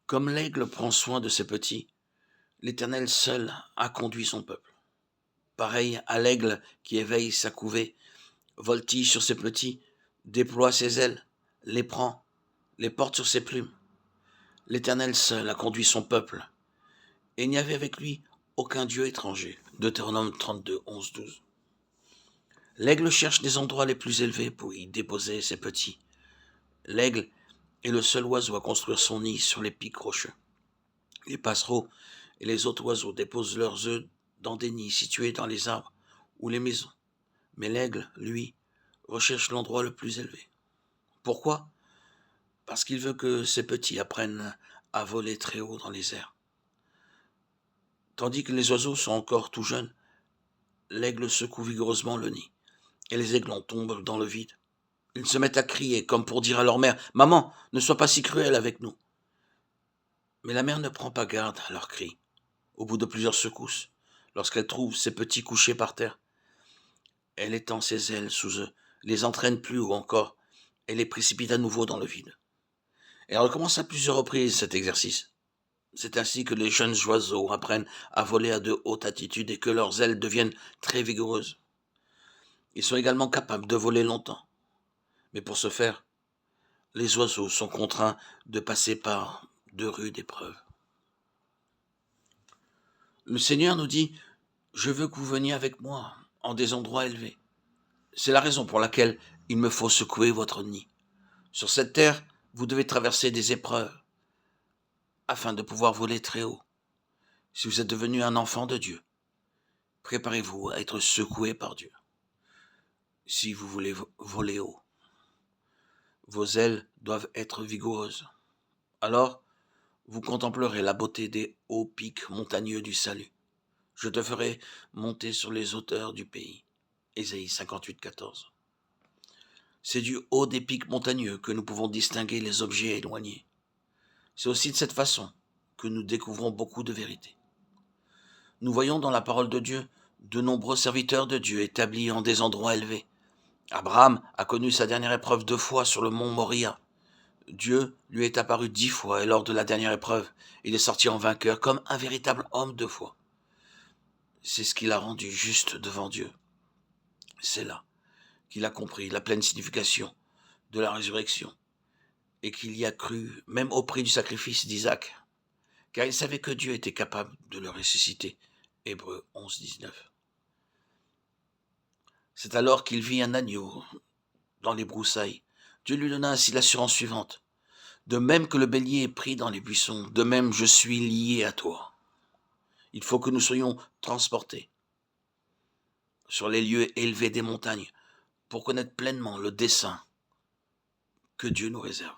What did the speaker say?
Comme l'aigle prend soin de ses petits, l'Éternel seul a conduit son peuple. Pareil à l'aigle qui éveille sa couvée, voltige sur ses petits, déploie ses ailes, les prend, les porte sur ses plumes. L'Éternel seul a conduit son peuple, et il n'y avait avec lui aucun dieu étranger. Deutéronome 32, 11, 12. L'aigle cherche des endroits les plus élevés pour y déposer ses petits. L'aigle est le seul oiseau à construire son nid sur les pics rocheux. Les passereaux et les autres oiseaux déposent leurs œufs dans des nids situés dans les arbres ou les maisons. Mais l'aigle, lui, recherche l'endroit le plus élevé. Pourquoi ? Parce qu'il veut que ses petits apprennent à voler très haut dans les airs. Tandis que les oiseaux sont encore tout jeunes, l'aigle secoue vigoureusement le nid, et les aiglons tombent dans le vide. Ils se mettent à crier, comme pour dire à leur mère « Maman, ne sois pas si cruelle avec nous !» Mais la mère ne prend pas garde à leurs cris. Au bout de plusieurs secousses, lorsqu'elle trouve ses petits couchés par terre, elle étend ses ailes sous eux, les entraîne plus haut encore, et les précipite à nouveau dans le vide. Et elle recommence à plusieurs reprises cet exercice. C'est ainsi que les jeunes oiseaux apprennent à voler à de hautes altitudes et que leurs ailes deviennent très vigoureuses. Ils sont également capables de voler longtemps. Mais pour ce faire, les oiseaux sont contraints de passer par de rudes épreuves. Le Seigneur nous dit « Je veux que vous veniez avec moi en des endroits élevés. C'est la raison pour laquelle il me faut secouer votre nid. Sur cette terre, vous devez traverser des épreuves afin de pouvoir voler très haut. Si vous êtes devenu un enfant de Dieu, préparez-vous à être secoué par Dieu. Si vous voulez voler haut, vos ailes doivent être vigoureuses. Alors, vous contemplerez la beauté des hauts pics montagneux du salut. Je te ferai monter sur les hauteurs du pays. » Ésaïe 58, 14. C'est du haut des pics montagneux que nous pouvons distinguer les objets éloignés. C'est aussi de cette façon que nous découvrons beaucoup de vérités. Nous voyons dans la parole de Dieu de nombreux serviteurs de Dieu établis en des endroits élevés. Abraham a connu sa dernière épreuve 2 fois sur le mont Moria. Dieu lui est apparu 10 fois et lors de la dernière épreuve, il est sorti en vainqueur comme un véritable homme de foi. C'est ce qui l'a rendu juste devant Dieu. C'est là qu'il a compris la pleine signification de la résurrection et qu'il y a cru même au prix du sacrifice d'Isaac, car il savait que Dieu était capable de le ressusciter. Hébreux 11, 19. C'est alors qu'il vit un agneau dans les broussailles. Dieu lui donna ainsi l'assurance suivante. De même que le bélier est pris dans les buissons, de même je suis lié à toi. Il faut que nous soyons transportés sur les lieux élevés des montagnes pour connaître pleinement le dessein que Dieu nous réserve.